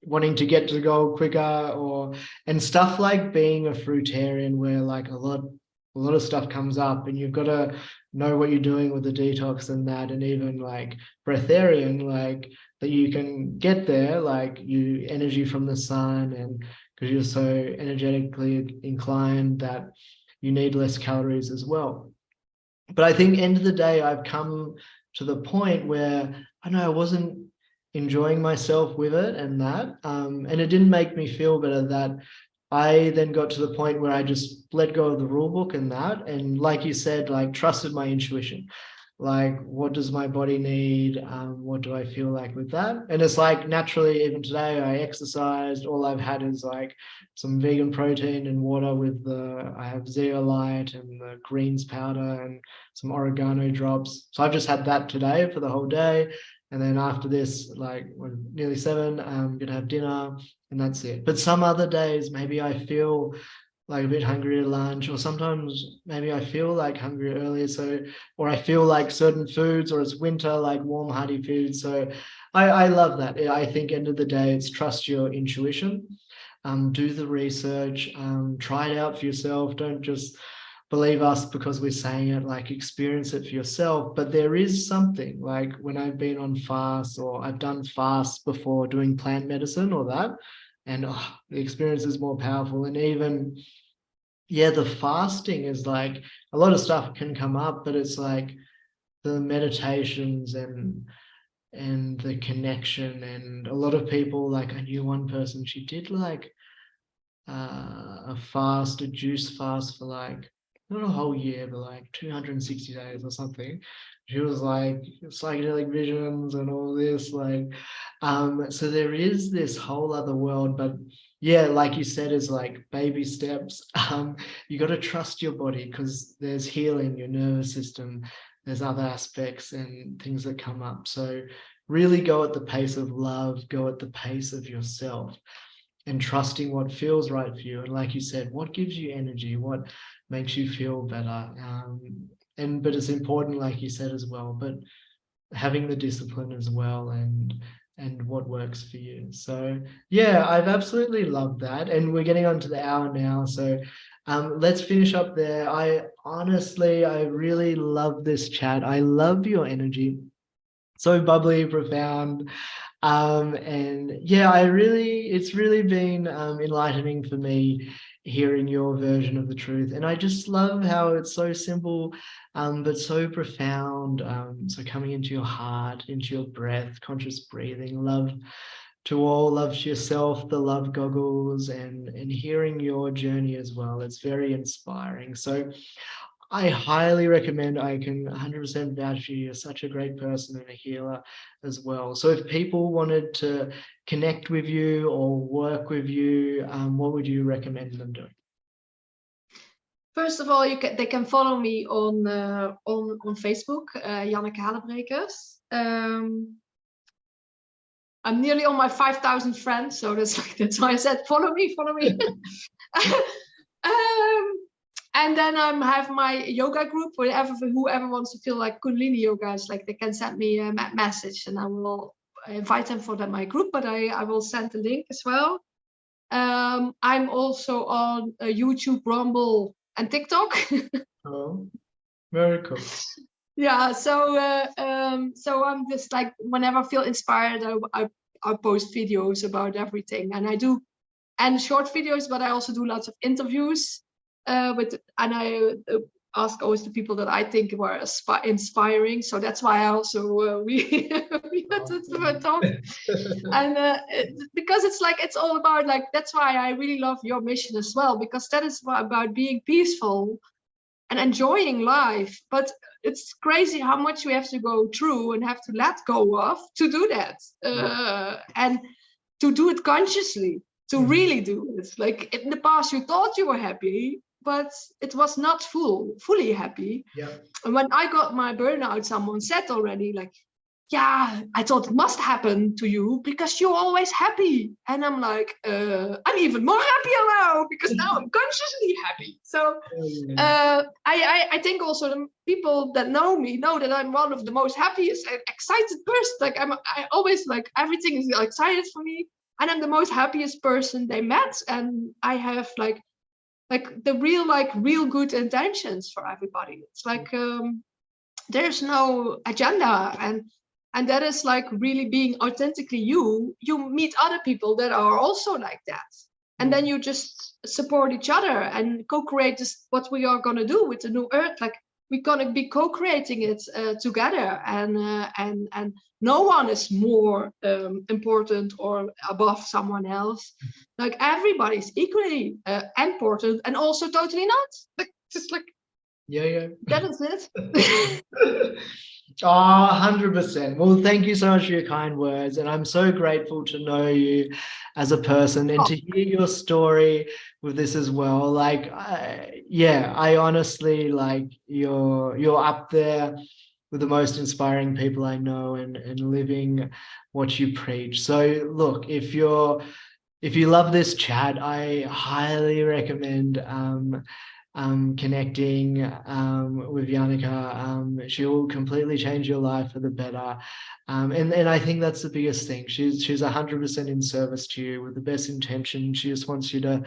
wanting to get to the goal quicker, and stuff like being a fruitarian where like a lot of stuff comes up and you've got to know what you're doing with the detox and that, and even like breatharian, like that you can get there, like you energy from the sun, and because you're so energetically inclined that you need less calories as well. But I think end of the day, I've come to the point where I know I wasn't enjoying myself with it and that, and it didn't make me feel better, that I then got to the point where I just let go of the rule book and that, and like you said, like trusted my intuition. Like, what does my body need? What do I feel like with that? And it's like naturally, even today, I exercised. All I've had is like some vegan protein and water with I have zeolite and the greens powder and some oregano drops. So I've just had that today for the whole day. And then after this, like we're nearly 7, I'm gonna have dinner and that's it. But some other days, maybe I feel like a bit hungry at lunch, or sometimes maybe I feel like hungry earlier. So, or I feel like certain foods, or it's winter, like warm, hearty foods. So I love that. I think end of the day, it's trust your intuition, do the research, try it out for yourself. Don't just believe us because we're saying it, like experience it for yourself. But there is something, like when I've been on fasts, or I've done fasts before doing plant medicine or that, and the experience is more powerful. And even, yeah, the fasting is like a lot of stuff can come up, but it's like the meditations and the connection. And a lot of people, like I knew one person, she did like a juice fast for like not a whole year, but like 260 days or something. She was like psychedelic visions and all this, like, so there is this whole other world. But yeah, like you said, is like baby steps. You got to trust your body, because there's healing your nervous system, there's other aspects and things that come up. So really go at the pace of love, go at the pace of yourself, and trusting what feels right for you. And like you said, what gives you energy, what makes you feel better. But it's important, like you said as well, but having the discipline as well, and what works for you. So yeah, I've absolutely loved that. And we're getting on to the hour now. So let's finish up there. I really love this chat. I love your energy. So bubbly, profound. And yeah, it's really been enlightening for me hearing your version of the truth. And I just love how it's so simple, but so profound. So coming into your heart, into your breath, conscious breathing, love to all, love to yourself, the love goggles, and hearing your journey as well. It's very inspiring. So I highly recommend. I can 100% vouch for you. You're such a great person and a healer as well. So if people wanted to connect with you or work with you, what would you recommend them doing? First of all, they can follow me on Facebook, Janneke Hellebrekers. I'm nearly on my 5,000 friends, so that's why I said follow me. And then I have my yoga group. Whoever wants to feel like Kundalini yoga is like, they can send me a message, and I will invite them for my group. But I will send the link as well. I'm also on YouTube, Rumble, and TikTok. Oh, very cool. Yeah, so I'm just like, whenever I feel inspired, I post videos about everything, and short videos, but I also do lots of interviews. And I ask always the people that I think were inspiring. So that's why I also we had to talk. And because it's all about, like, that's why I really love your mission as well, because that is about being peaceful and enjoying life. But it's crazy how much we have to go through and have to let go of to do that, and to do it consciously, to really do it. Like, in the past, you thought you were happy, but it was not fully happy. Yeah. And when I got my burnout, someone said already, like, yeah, I thought it must happen to you because you're always happy. And I'm like, I'm even more happier now because now I'm consciously happy. So I think also the people that know me know that I'm one of the most happiest and excited person. Like I always like everything is excited for me, and I'm the most happiest person they met. And I have like the real good intentions for everybody. It's like there's no agenda, and that is like really being authentically you. You meet other people that are also like that, and then you just support each other and co-create this what we are going to do with the new earth. Like we're going to be co-creating it together, and no one is more important or above someone else. Like everybody's equally important and also totally not. Like just like that is it. Oh, 100%. Well, thank you so much for your kind words. And I'm so grateful to know you as a person and to hear your story with this as well. Like, I honestly, like, you're up there with the most inspiring people I know, and living what you preach. So look, if you love this chat, I highly recommend connecting with Janneke. She'll completely change your life for the better. And I think that's the biggest thing. She's 100% in service to you with the best intention. She just wants you to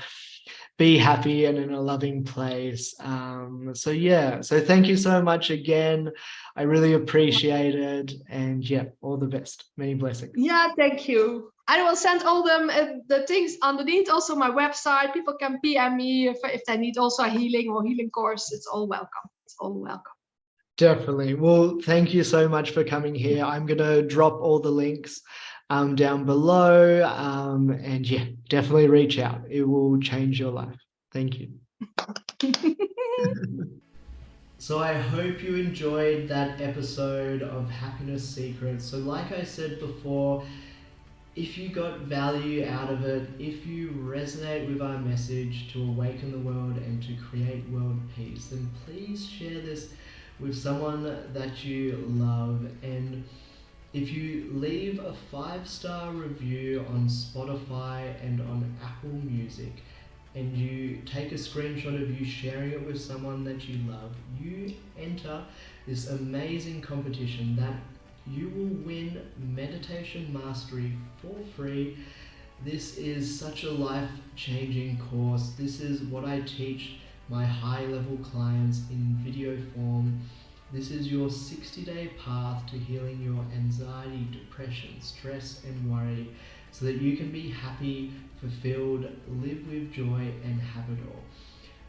be happy and in a loving place. So thank you so much again. I really appreciate it. And all the best. Many blessings. Yeah, thank you. I will send all them the things underneath. Also, my website. People can PM me if they need also a healing or healing course. It's all welcome. It's all welcome. Definitely. Well, thank you so much for coming here. I'm going to drop all the links down below. And definitely reach out. It will change your life. Thank you. So I hope you enjoyed that episode of Happiness Secrets. So like I said before, if you got value out of it, if you resonate with our message to awaken the world and to create world peace, then please share this with someone that you love. And if you leave a 5-star review on Spotify and on Apple Music, and you take a screenshot of you sharing it with someone that you love, you enter this amazing competition that you will win Meditation Mastery for free. This is such a life-changing course. This is what I teach my high-level clients in video form. This is your 60-day path to healing your anxiety, depression, stress, and worry, so that you can be happy, fulfilled, live with joy, and have it all.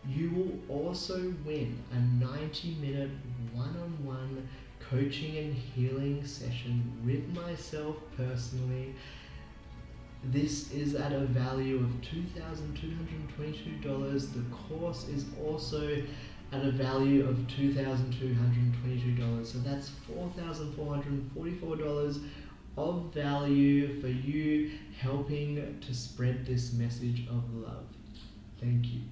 You will also win a 90-minute one-on-one coaching and healing session with myself personally. This is at a value of $2,222. The course is also at a value of $2,222. So that's $4,444 of value for you, helping to spread this message of love. Thank you.